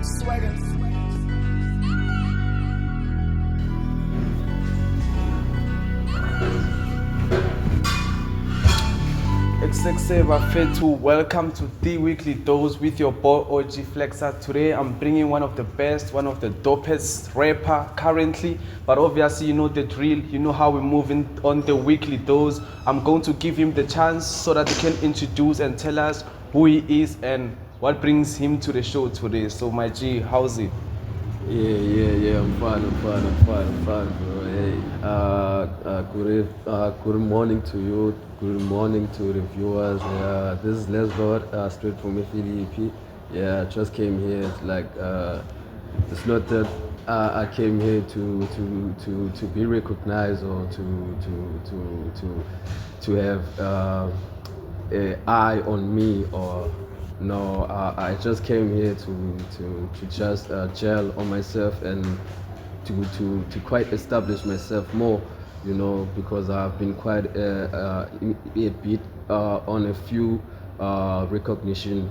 Swagga. Executive Fetu, welcome to the Weekly Dose with your boy OG Flexer. Today I'm bringing one of the best, one of the dopest rapper currently, but obviously you know the drill, you know how we're moving on the Weekly Dose. I'm going to give him the chance so that he can introduce and tell us who he is and what brings him to the show today. So my G, how's it? Yeah. I'm fine, bro. Hey, good morning to you. Good morning to the viewers. This is Laz Lod, straight from Philippi. Yeah, I just came here. It's not that I came here to be recognized or to have an eye on me or no. I just came here to just gel on myself and to quite establish myself more, you know, because I've been quite a bit on a few recognition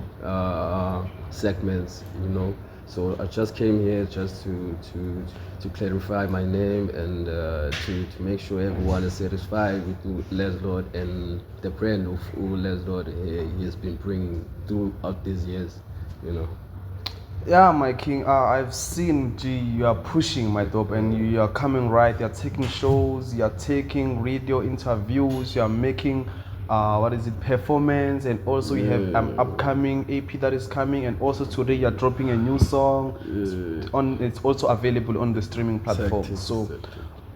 segments, you know. So I just came here just to clarify my name and to make sure everyone is satisfied with Laz Lod and the brand of who Laz Lod he has been bringing throughout these years, you know. Yeah, my king. I've seen G. You are pushing my dope, and you are coming right. You are taking shows. You are taking radio interviews. You are making, what is it, performance, and also you have upcoming AP that is coming, and also today you are dropping a new song. It's also available on the streaming platform. So,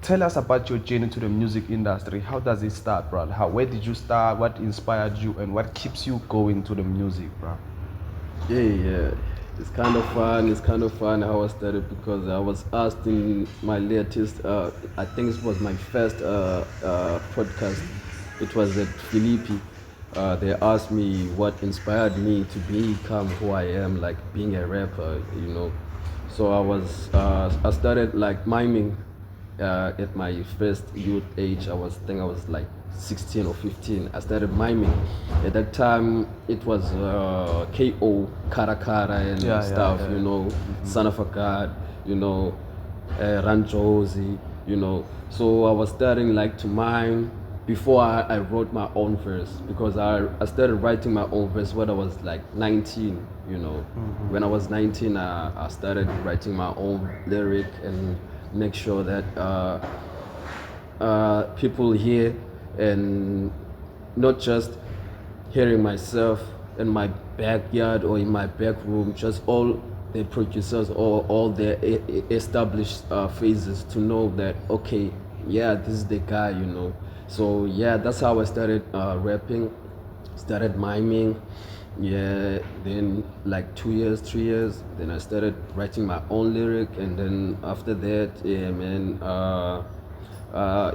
tell us about your journey to the music industry. How does it start, bro? Where did you start? What inspired you, and what keeps you going to the music, bro? Yeah. It's kind of fun how I started because I was asked in my latest, I think it was my first podcast. It was at Philippi. They asked me what inspired me to become who I am, like being a rapper, you know. So I started like miming at my first youth age. I think I was like 16 or 15. I started miming. At that time, it was KO, Kara Kara and stuff, you know, Son of a God, you know, Ranchosi, you know. So I was starting like to mime before I wrote my own verse because I started writing my own verse when I was like 19, you know. When I was 19, I started writing my own lyric and make sure that people hear and not just hearing myself in my backyard or in my back room, just all the producers or all the established phases to know that, okay, yeah, this is the guy, you know. So yeah, that's how I started rapping, started miming. Yeah, then like 2 years, 3 years, then I started writing my own lyric, and then after that, yeah, man,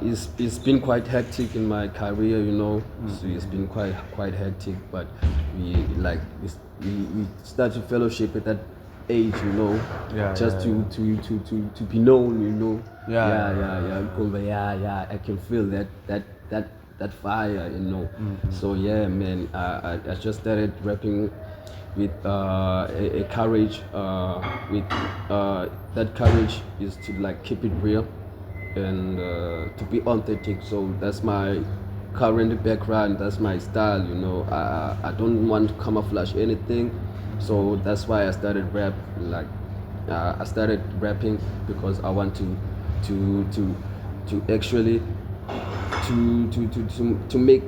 it's been quite hectic in my career, you know. So it's been quite hectic, but we started fellowship at that age, you know, to be known, you know. Yeah. I can feel that fire, you know. So yeah, man, I just started rapping with a courage. With that courage is to like keep it real and to be authentic. So that's my current background. That's my style, you know. I don't want to camouflage anything. So that's why I started rap. Like I started rapping because I want to actually to make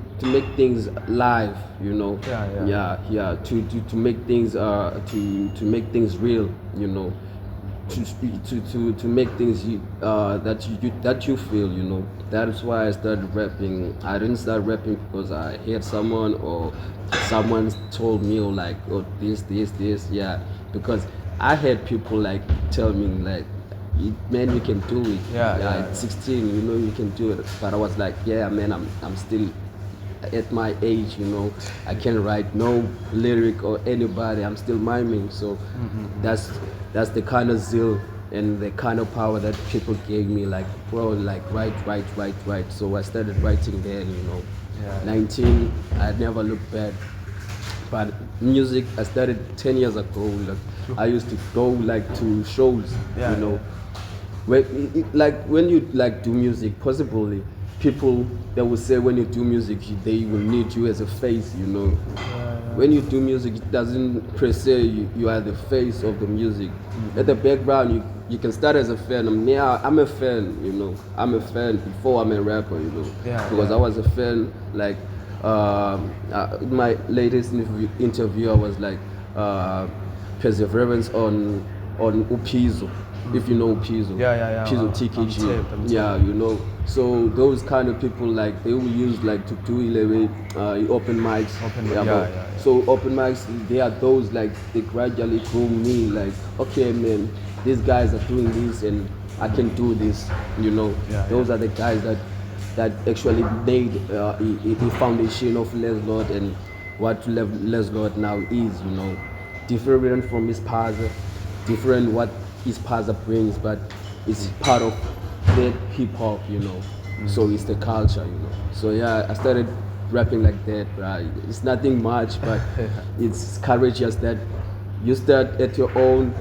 things live, you know. To make things to make things real, you know. To make things that you feel, you know. That is why I started rapping. I didn't start rapping because I heard someone or someone told me, or like, oh, this, yeah. Because I had people like tell me like, man, you can do it. At 16, you know, you can do it. But I was like, yeah, man, I'm still at my age, you know. I can't write no lyric or anybody. I'm still miming. So that's the kind of zeal and the kind of power that people gave me. Like, bro, like write. So I started writing then, you know. 19, I never looked back. But music, I started 10 years ago. Like, I used to go like to shows, Yeah, you know. yeah. Like when you like do music, possibly people that will say when you do music they will need you as a face, you know. When you do music, it doesn't per se you are the face of the music. At the background, you can start as a fan. I'm a fan, you know. I'm a fan before I'm a rapper, you know. Yeah, Because yeah. I was a fan, like in my latest interview, I was like perseverance on Upizo. If you know Upizo, Yeah. Pizo I'm TKG, tapped. yeah, you know. So those kind of people, like they will use like to do open mics. Yeah, Bro. yeah. So open mics, they are those like they gradually groom me. Like, okay, man, these guys are doing this, and I can do this. You know, Yeah, those yeah. are the guys that actually made the foundation of Laz Lod and what Laz Lod now is. You know, different from his past, different what his past brings, but it's part of that hip hop. You know, so it's the culture. You know, so yeah, I started rapping like that, right? It's nothing much, but it's courageous that you start at your own,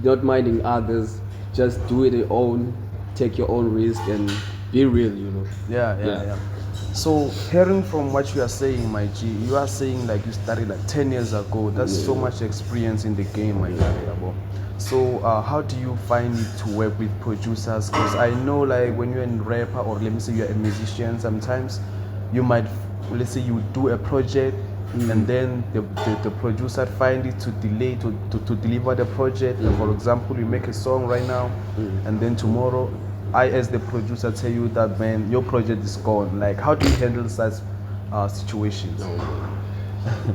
not minding others, just do it your own, take your own risk and be real, you know. Yeah. So hearing from what you are saying, my G, you are saying like you started like 10 years ago. That's so much experience in the game, my G. So how do you find it to work with producers? Because I know like when you're a rapper or let me say you're a musician, sometimes you might, let's say you do a project and then the producer find it to delay to deliver the project. For example, you make a song right now and then tomorrow I as the producer tell you that man your project is gone. Like how do you handle such situations?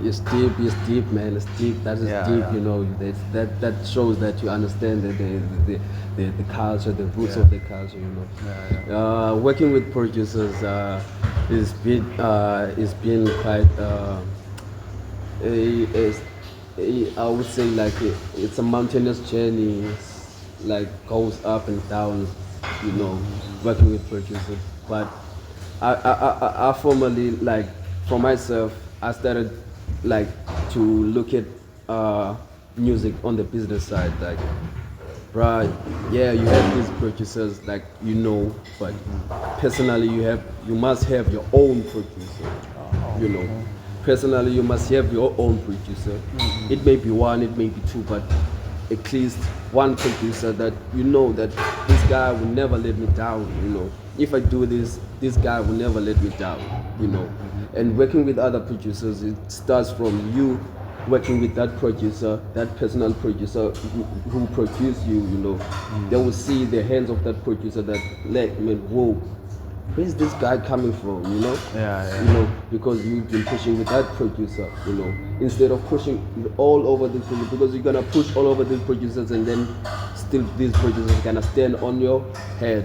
It's deep, man. It's deep. That is Yeah, deep, yeah. you know. That shows that you understand the culture, the roots Yeah. of the culture, you know. Yeah. Working with producers it's been quite I would say like it's a mountainous journey. It's like goes up and down, you know, working with producers. But I formally like for myself, I started like to look at music on the business side, like. Right. Yeah, you have these producers like you know, but personally you must have your own producer. You know. Personally you must have your own producer. It may be one, it may be two, but at least one producer that you know that this guy will never let me down, you know. If I do this, this guy will never let me down, you know. And working with other producers, it starts from you working with that producer, that personal producer who produced you, you know. They will see the hands of that producer that, like, man, whoa, where's this guy coming from, you know? Yeah. You know, because you've been pushing with that producer, you know, instead of pushing all over the producer, because you're gonna push all over these producers and then still these producers gonna stand on your head.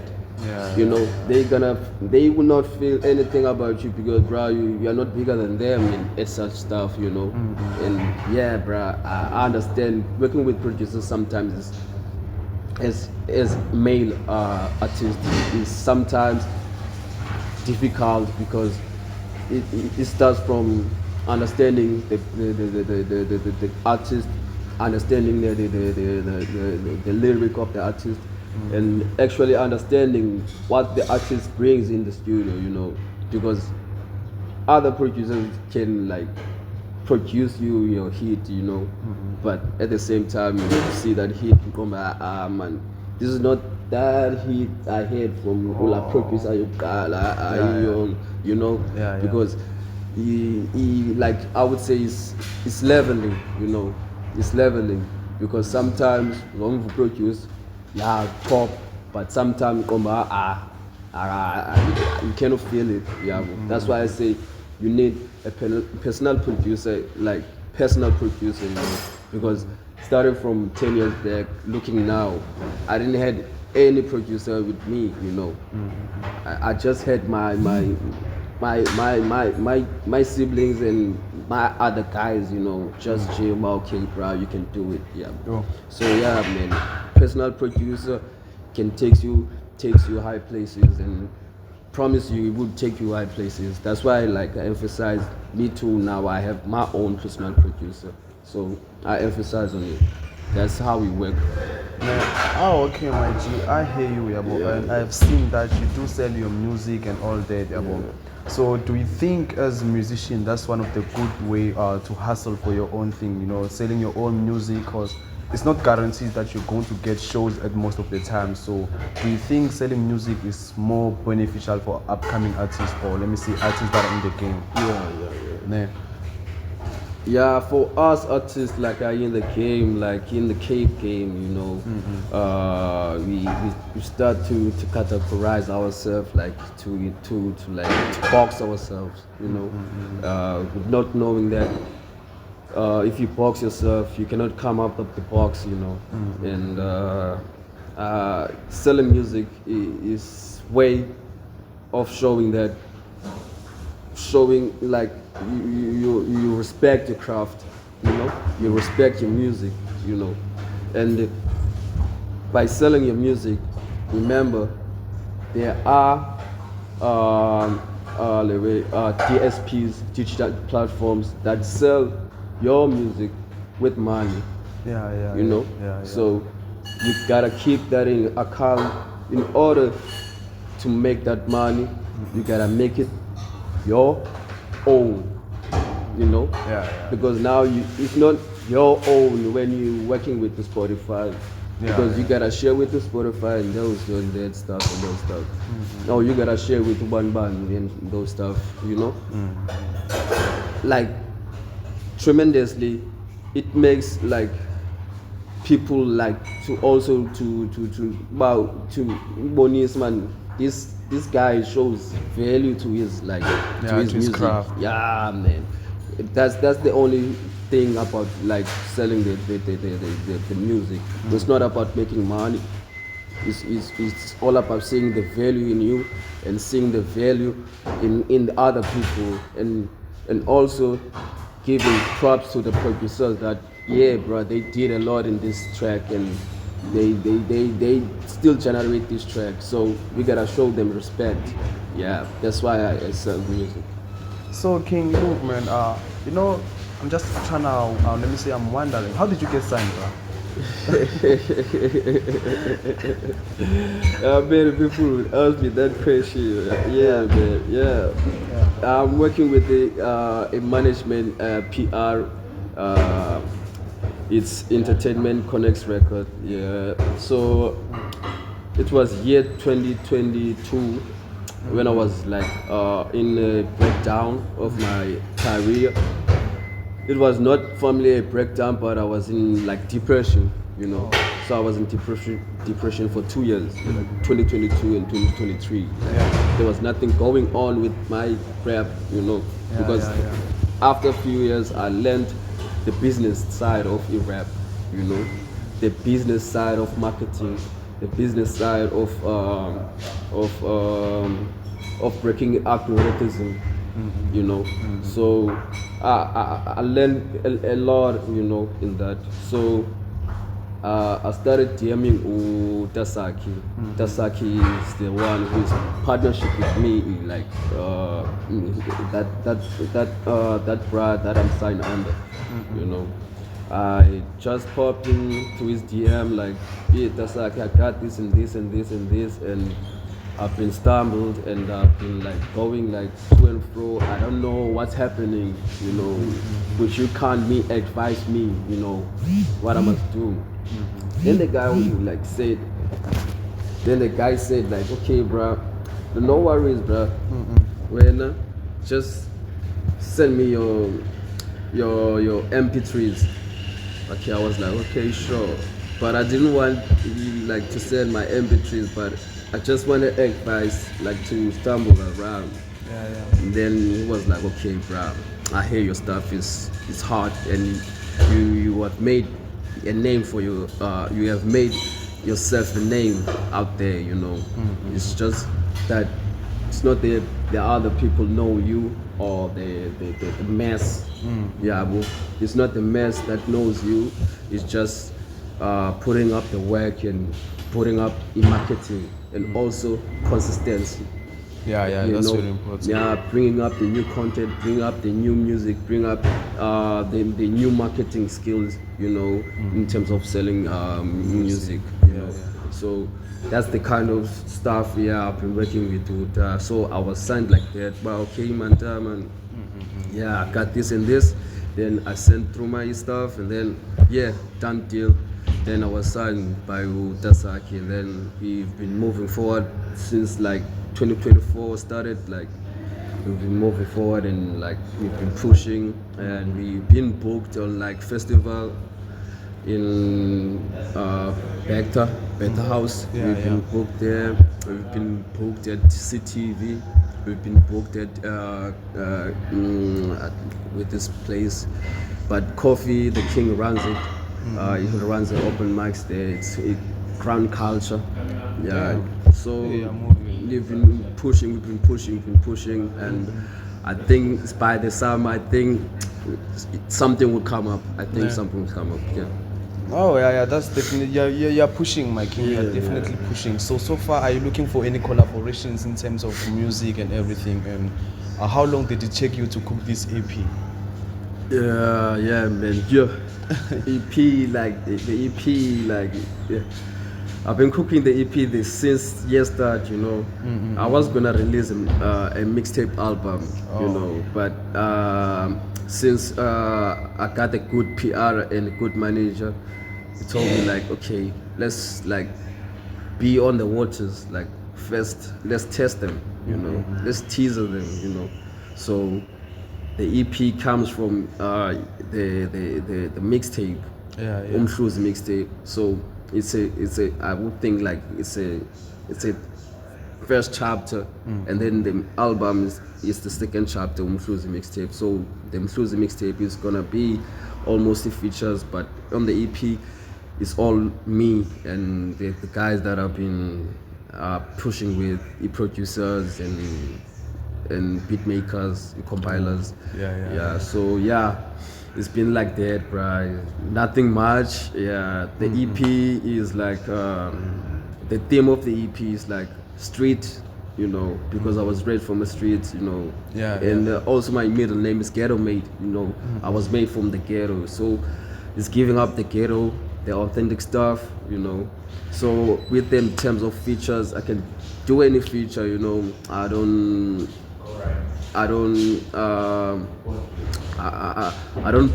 You know, they will not feel anything about you because, bro, you are not bigger than them and such stuff, you know. And yeah, bro, I understand working with producers sometimes as male artists is sometimes difficult because it starts from understanding the artist, understanding the lyric of the artist, and actually understanding what the artist brings in the studio, you know, because other producers can like produce your hit, you know, but at the same time you need to see that hit and come back, man, this is not that hit I had from Ula producer you know, Yeah. because he like I would say it's leveling, you know, it's leveling because sometimes when we produce, yeah, top, but sometimes come back, you cannot feel it. Yeah, that's why I say you need a personal producer, like personal producer, you know, because starting from 10 years back, looking now, I didn't had any producer with me, you know. I just had my siblings and my other guys, you know, just Jim, okay, bro, you can do it, yeah. Oh. So yeah, man, personal producer can takes you high places and promise you, it would take you high places. That's why, like, I emphasize. Me too. Now I have my own personal producer, so I emphasize on it. That's how we work. Okay, my G. I hear you, Yabo. Yeah. And I've seen that you do sell your music and all that, Yabo. So, do you think, as a musician, that's one of the good way to hustle for your own thing? You know, selling your own music, cause it's not guaranteed that you're going to get shows at most of the time. So, do you think selling music is more beneficial for upcoming artists, or let me say, artists that are in the game? Yeah. Nah. Yeah, for us artists, like are in the game, like in the cave game, you know, we start to categorize ourselves, like to like to box ourselves, you know, not knowing that if you box yourself, you cannot come out of the box, you know, and selling music is way of showing that, showing like you respect your craft, you know, you respect your music, you know, and by selling your music, remember there are DSPs, digital platforms that sell your music with money. Yeah. You know, Yeah. so you gotta keep that in account. In order to make that money, you gotta make it your own, you know. Yeah. Because now it's not your own when you're working with the Spotify. Because you gotta share with the Spotify and those doing that stuff and those stuff. No, you gotta share with one band and those stuff, you know. Like tremendously, it makes like people like to also to wow to bonus man. This guy shows value to his like to his music. Craft. Yeah, man. That's the only thing about like selling the music. It's not about making money. It's all about seeing the value in you and seeing the value in the other people and also giving props to the producers that yeah, bro, they did a lot in this track and they still generate this track. So we gotta show them respect. Yeah, that's why I sell music. So King, look, man, you know, I'm just trying to, let me say, I'm wondering, how did you get signed, bro? Many people would ask me that question. Yeah, man. Yeah. I'm working with a management PR. It's Entertainment Connects Record. Yeah. So it was year 2022 when I was like in a breakdown of my career. It was not formally a breakdown, but I was in like depression, you know. So I was in depression for 2 years, like 2022 and 2023. There was nothing going on with my rap, you know, because after a few years I learned the business side of rap, you know, the business side of marketing, the business side of breaking algorithms, you know. So I learned a lot, you know, in that. So I started DMing Tasaki. Tasaki is the one who is partnership with me, like that brand that I'm signed under, you know. I just popped into his DM like, yeah, Tasaki, I got this and this and this and this, and I've been stumbled and I've been like going like to and fro. I don't know what's happening, you know. But you can't advise me, you know, what I must do. Then the guy like said, like, okay, bro, no worries, bro. When just send me your MP3s. Okay, I was like, okay, sure, but I didn't want like to send my MP3s, but I just wanted advice, like to stumble around. And then he was like, okay, bro, I hear your stuff is hard, and you have made a name for you. You have made yourself a name out there, you know. It's just that it's not the other people know you or the mass. Yeah, bro. It's not the mass that knows you. It's just putting up the work and putting up in marketing and also consistency. Yeah, you that's know, very important. yeah, bringing up the new content, bring up the new music, bring up the new marketing skills, you know, in terms of selling music, you know. So that's the kind of stuff, yeah, I've been working with. So I was signed like that, but okay, man, yeah, I got this and this. Then I sent through my stuff, and then yeah, done deal. Then I was signed by Utasaki, and then we've been moving forward since like 2024 started. Like we've been moving forward, and like we've been pushing, and we've been booked on like festival in Beta House. We've been booked there. We've been booked at CTV. We've been booked with this place. But Coffee, the king runs it. He runs the open mics there. It's Crown Culture. Yeah. So we've been pushing, and I think by the summer, I think something will come up. Something will come up. Yeah. Oh yeah, that's definitely you're pushing, my king. You're definitely pushing. So far, are you looking for any collaborations in terms of music and everything? And how long did it take you to cook this EP? Yeah, man. Yeah. EP like the EP like. Yeah. I've been cooking the EP since yesterday, you know. I was gonna release a mixtape album, you know, but since I got a good PR and a good manager, he told me like, okay, let's like be on the waters, like first let's test them, you know, let's teaser them, you know. So the EP comes from the mixtape, Umhlu's mixtape. So it's a I would think like it's a first chapter, and then the album is the second chapter, Umhlu's mixtape. So the Umhlu's mixtape is gonna be almost the features, but on the EP it's all me and the guys that I've been pushing with, the producers and beat makers, compilers. So yeah, it's been like that, bruh. Nothing much. Yeah, the EP is like the theme of the EP is like street, you know, because I was raised from the streets, you know. And also my middle name is Ghetto Made, you know. I was made from the ghetto, so it's giving up the ghetto, the authentic stuff, you know. So with them in terms of features, I can do any feature, you know. I don't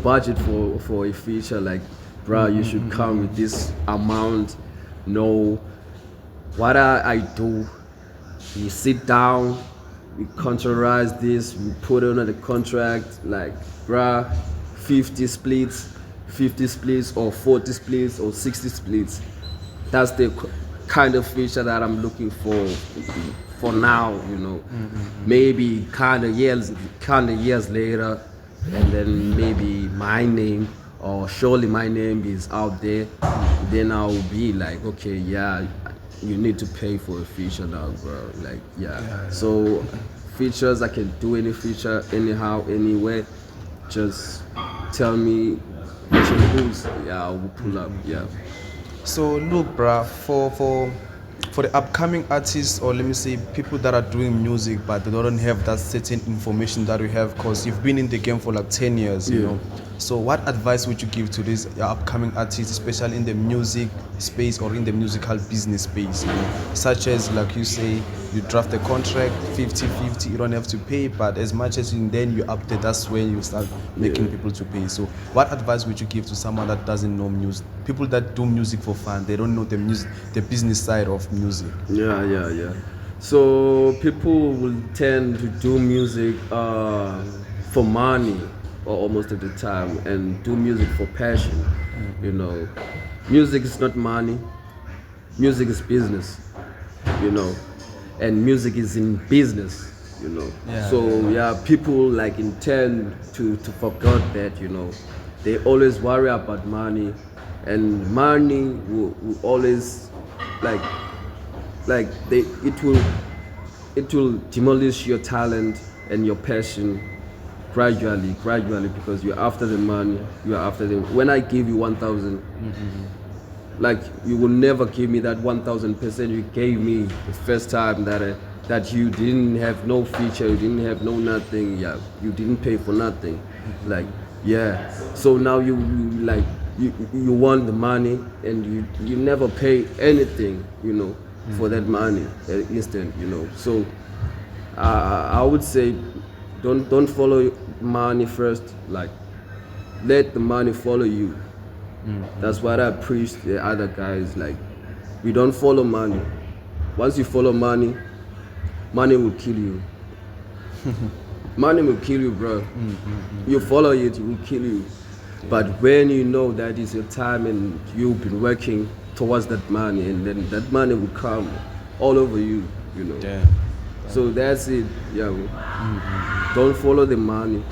budget for a feature like, bruh, you should come with this amount. No, what I do, we sit down, we contractualize this, we put it on the contract, like, bruh, 50 splits or 40 splits or 60 splits. That's the kind of feature that I'm looking for now, you know. Maybe kind of years later, and then maybe my name or surely my name is out there, then I'll be like, okay, yeah, you need to pay for a feature now, bro. Like, so features, I can do any feature anyhow, anywhere. Just tell me which rules, I will pull up. So look, bruh, for the upcoming artists, or let me say people that are doing music but they don't have that certain information that we have, because you've been in the game for like 10 years, you know. So what advice would you give to these upcoming artists, especially in the music space or in the musical business space, you know? Such as, like you say, you draft a contract 50-50, you don't have to pay, but as much as then you update, that's when you start making people to pay. So what advice would you give to someone that doesn't know music, people that do music for fun, they don't know the business side of music? So people will tend to do music for money, or almost at the time, and do music for passion. You know, music is not money. Music is business. You know, and music is in business. You know, people like intend to forget that. You know, they always worry about money, and money will always it will demolish your talent and your passion gradually, because you're after the money, you're after them. When I give you 1,000, like, you will never give me that 1,000% you gave me the first time that that you didn't have no feature, you didn't have no nothing, yeah, you didn't pay for nothing, like, yeah. So now you want the money and you never pay anything, for that money instant, So I would say don't follow money first, like let the money follow you. That's what I preach to the other guys, like we don't follow money. Once you follow money, money will kill you. Money will kill you, bro. You follow it, it will kill you. But when you know that is your time and you've been working towards that money, and then that money will come all over you, Yeah. So that's it, yeah. Don't follow the money.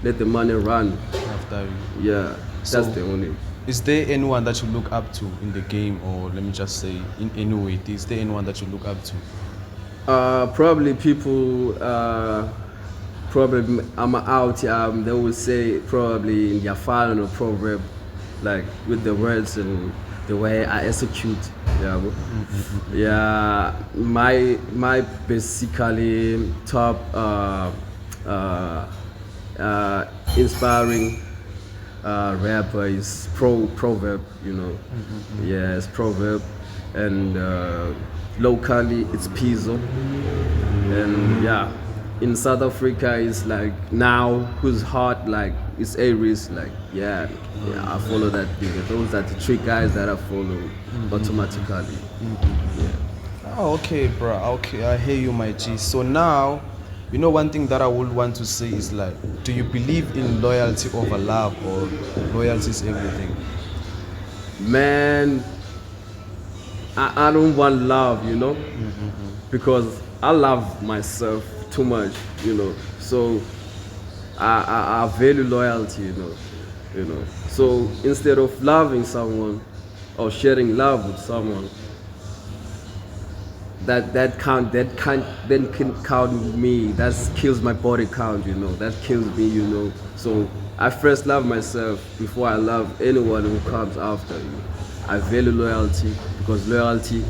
Let the money run. After you. Yeah, So- that's the only. Is there anyone that you look up to in the game, or let me just say in any way? Is there anyone that you look up to? Probably people, probably I'm out, they will say probably in their final proverb, like with the words and the way I execute. Yeah, yeah. My basically top inspiring rapper is proverb. Yes, proverb, and locally it's Pizzo, and yeah, in South Africa it's like now who's hot, like it's A-Reece, like yeah, I follow that nigga. Those are the three guys that I follow automatically. Oh, okay, bro. Okay, I hear you, my G. So now, one thing that I would want to say is like, do you believe in loyalty over love, or loyalty is everything? Man, I don't want love, because I love myself too much, So I value loyalty, So instead of loving someone or sharing love with someone, that can count me. That kills my body count, That kills me, So I first love myself before I love anyone who comes after you. I value loyalty because loyalty,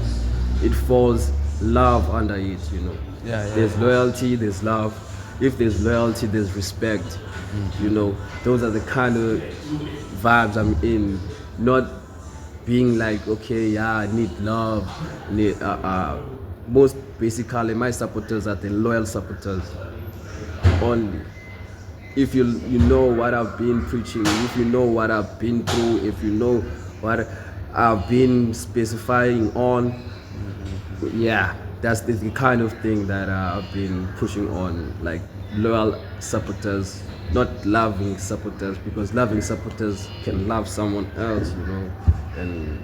it falls love under it, Yeah, There's loyalty, there's love. If there's loyalty, there's respect. Those are the kind of vibes I'm in. Not being like, okay, yeah, I need love. Most basically, my supporters are the loyal supporters only. If you know what I've been preaching, if you know what I've been through, if you know what I've been specifying on, yeah, that's the kind of thing that I've been pushing on, like loyal supporters, not loving supporters, because loving supporters can love someone else, and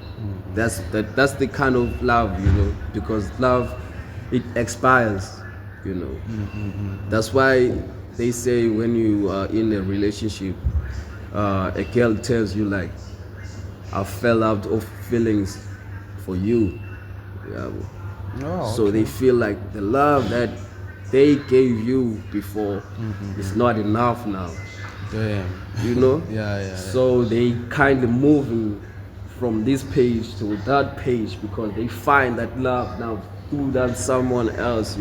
that's the kind of love, because love, it expires, That's why they say when you are in a relationship, a girl tells you like, I fell out of feelings for you. Yeah. Oh, So they feel like the love that they gave you before is not enough now. damn. Yeah. So they kind of moving from this page to that page because they find that love now through that someone else,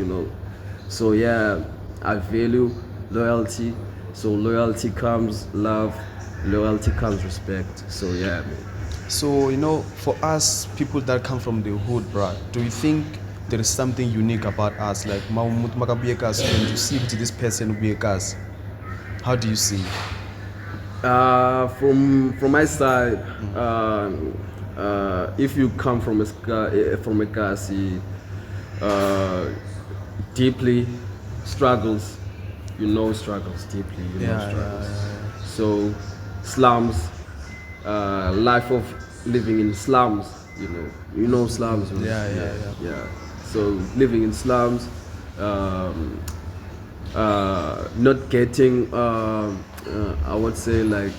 So yeah, I value loyalty. So loyalty comes love, loyalty comes respect. So yeah, man. So for us people that come from the hood, bro, do you think there is something unique about us? Like, when you see this person us, how do you see? From my side, if you come from a Kasi, deeply struggles, struggles deeply, struggles. So slums, life of living in slums, slums. Yeah. So living in slums, not getting, I would say like,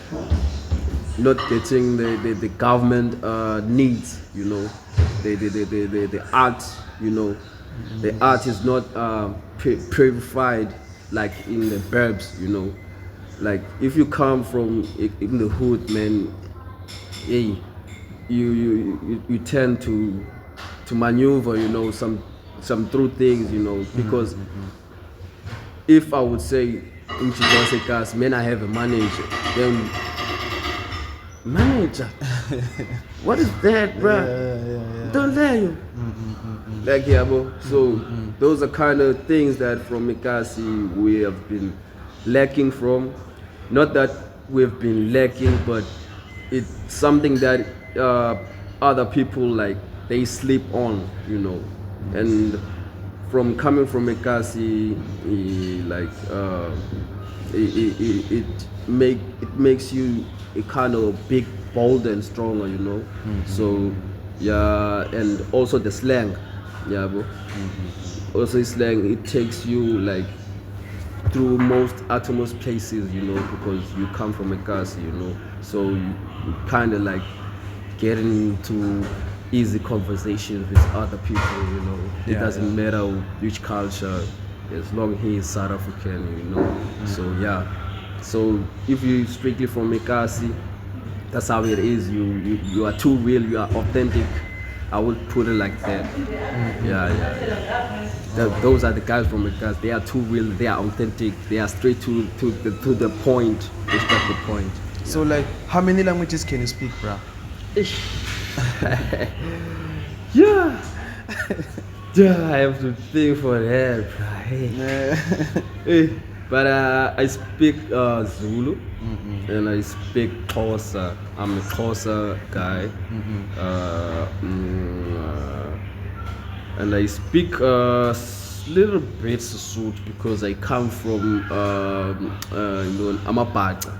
not getting the government needs, the art, the art is not purified like in the burbs, Like if you come from in the hood, man, hey, you tend to maneuver, some some true things, because if I would say in Chikose man, I have a manager, then manager, what is that, bruh? Don't let you. Like, yeah, bro. So those are kind of things that from Mikasi we have been lacking from. Not that we've been lacking, but it's something that other people like they sleep on, and from coming from Mikasi, it makes you a kind of big, bold and stronger, So yeah, and also the slang, yeah, bro. Also slang, it takes you like through most uttermost places, because you come from Mikasi, so you kind of like getting into easy conversations with other people, It doesn't matter which culture, as long as he is South African, So yeah, so if you strictly from Mikasi, that's how it is. You are too real, you are authentic. I would put it like that. Those are the guys from Mikasi. They are too real, they are authentic, they are straight to the point. They strike the point. So like, how many languages can you speak, bruh? Yeah. I have to think for that, right? But I speak Zulu, and I speak Xhosa. I'm a Xhosa guy. And I speak little bit Sesotho because I come from Amabhaca.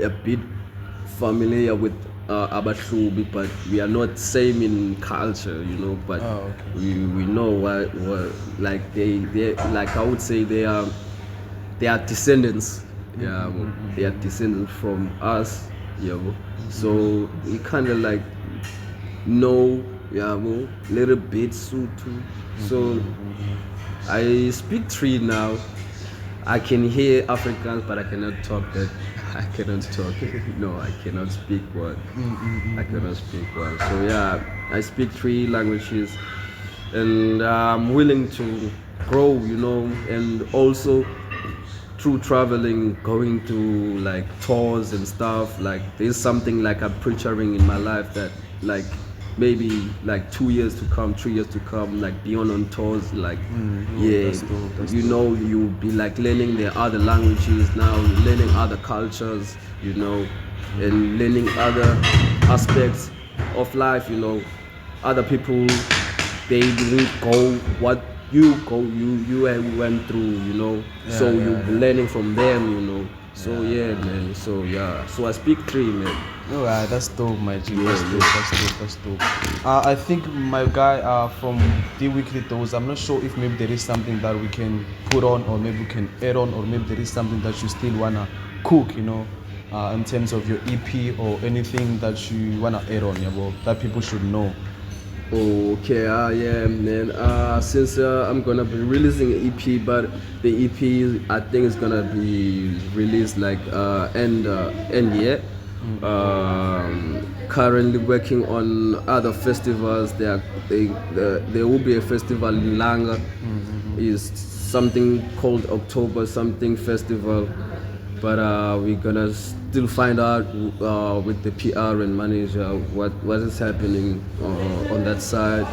A bit familiar with Abahlubi, but we are not same in culture, but we know what like they like I would say they are descendants, they are descendants from us, so we kind of like know, little bit Sotho. So I speak 3 now. I can hear Afrikaans, but I cannot talk that. I cannot talk. No, I cannot speak one. I cannot speak one. So yeah, I speak 3 languages, and I'm willing to grow, and also through traveling, going to like tours and stuff. Like there's something like I'm picturing in my life that like maybe like 2 years to come, 3 years to come, like beyond on tours, like that's you'll be like learning the other languages now, learning other cultures, and learning other aspects of life, other people, they didn't go what you went through, so you'll be learning from them, so man, so I speak 3, man. Alright, that's dope, my G. That's dope. I think my guy from the weekly dose, I'm not sure if maybe there is something that we can put on, or maybe we can add on, or maybe there is something that you still wanna cook, in terms of your EP or anything that you wanna add on, that people should know. Okay, yeah, man. Since I'm gonna be releasing an EP, but the EP I think is gonna be released like end year. Currently working on other festivals. There will be a festival in Langa. Is something called October something festival, but we're gonna still find out with the PR and manager what is happening on that side,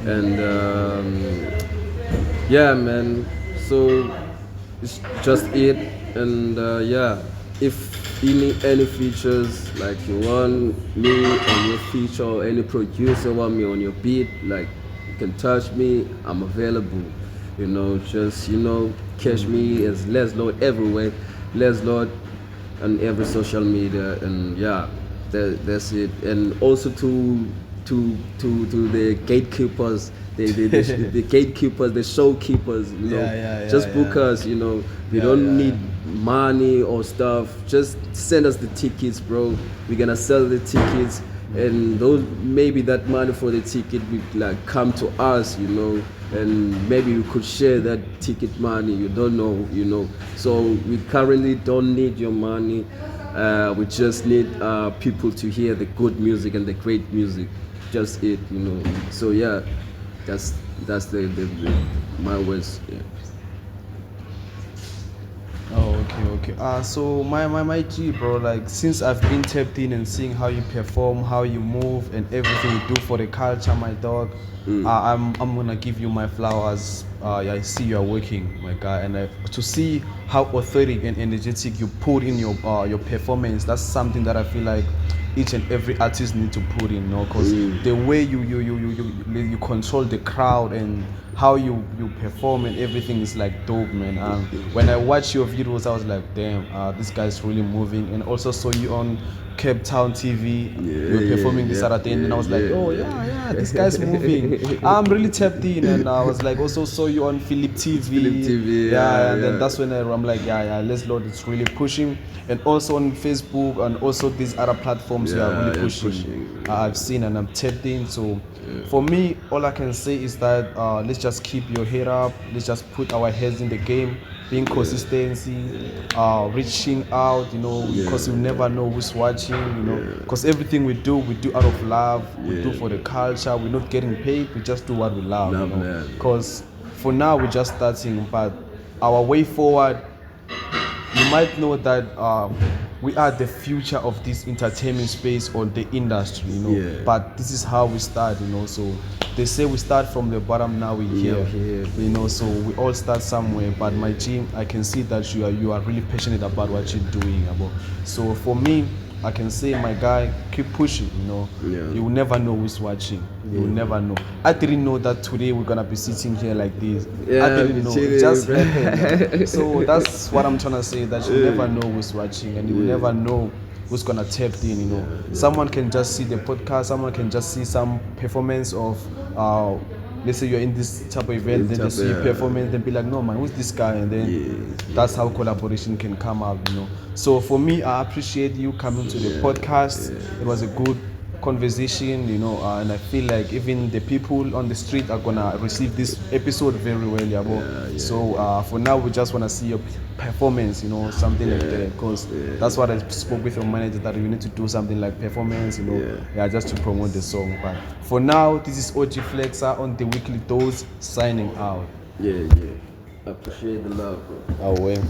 and yeah, man. So it's just it, and if any features, like you want me on your feature, or any producer want me on your beat, like you can touch me, I'm available. Just catch me as Laz Lod everywhere, Laz Lod on every social media, and that's it. And also to the gatekeepers, the gatekeepers, the showkeepers, just book us, we don't need money or stuff, just send us the tickets, bro. We're gonna sell the tickets, and those, maybe that money for the ticket would like come to us, and maybe we could share that ticket money, you don't know, so we currently don't need your money. We just need people to hear the good music and the great music, just it, so yeah. That's my words. Yeah. Oh, okay. So my G, bro, like since I've been tapped in and seeing how you perform, how you move, and everything you do for the culture, my dog, I'm gonna give you my flowers. Yeah, I see you are working, my guy, and to see how authentic and energetic you put in your performance, that's something that I feel like each and every artist need to put in, because the way you control the crowd and how you perform and everything is like dope, man. When I watch your videos, I was like, damn, this guy's really moving. And also saw you on Cape Town TV. You were performing this other thing, and I was like, oh yeah, this guy's moving. I'm really tapped in, and I was like, also saw you on Philip TV. Philip TV, Yeah, and then yeah. that's when I'm like, yeah, Laz Lod is really pushing, and also on Facebook and also these other platforms, you are Yeah, really yeah, pushing. pushing. I've seen and I'm tapped in. So for me, all I can say is that let's just keep your head up. Let's just put our heads in the game, being consistency, reaching out, because you never know who's watching, because everything we do out of love. We do for the culture. We're not getting paid. We just do what we love, Love that. because for now we're just starting, but our way forward, you might know that we are the future of this entertainment space or the industry, Yeah. but this is how we start, so they say we start from the bottom, now we're here, so we all start somewhere. But my team, I can see that you are really passionate about what you're doing, so for me, I can say, my guy, keep pushing, Yeah. you will never know who's watching. You will never know. I didn't know that today we're gonna be sitting here like this. Yeah, I didn't know. chilling, It just bro. happened. So that's what I'm trying to say, that you never know who's watching, and you will never know who's gonna tap in. Someone can just see the podcast, someone can just see some performance of let's say you're in this type of event, then they see you performance, then be like, no man, who's this guy? And then that's how collaboration can come out. So for me, I appreciate you coming to the podcast. It was a good conversation, and I feel like even the people on the street are gonna receive this episode very well, So for now, we just wanna see your performance, something like that, because that's what I spoke with your manager, that you need to do something like performance, just to promote the song. But for now, this is OG Flexer on the Weekly Dose, signing out. Yeah. Appreciate the love, bro. Oh, well.